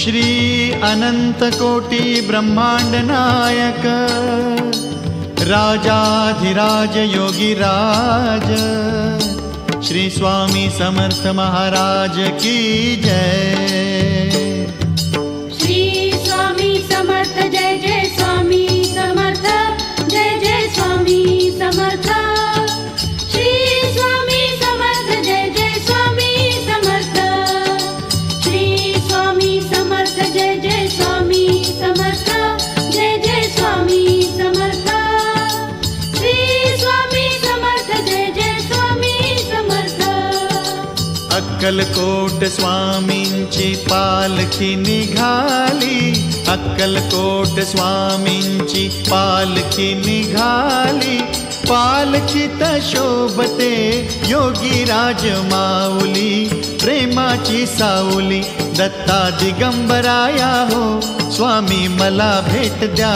श्री अनंत कोटी ब्रह्मांड नायक राजाधिराज योगीराज श्री स्वामी समर्थ महाराज की जय। श्री स्वामी समर्थ जय जय स्वामी समर्थ जय जय स्वामी समर्थ। श्री स्वामी समर्थ जय जय स्वामी समर्थ। श्री स्वामी समर्थ जय जय स्वामी समर्थ जय जय स्वामी समर्थ। श्री स्वामी समर्थ जय जय स्वामी समर्थ। अक्कलकोट स्वामींची पालखी निघाली, अक्कलकोट स्वामींची पालखी निघाली, पालखीत शोभते योगीराज माऊली, प्रेमाची सावली दत्ता दिगंबराया हो, स्वामी मला भेट द्या।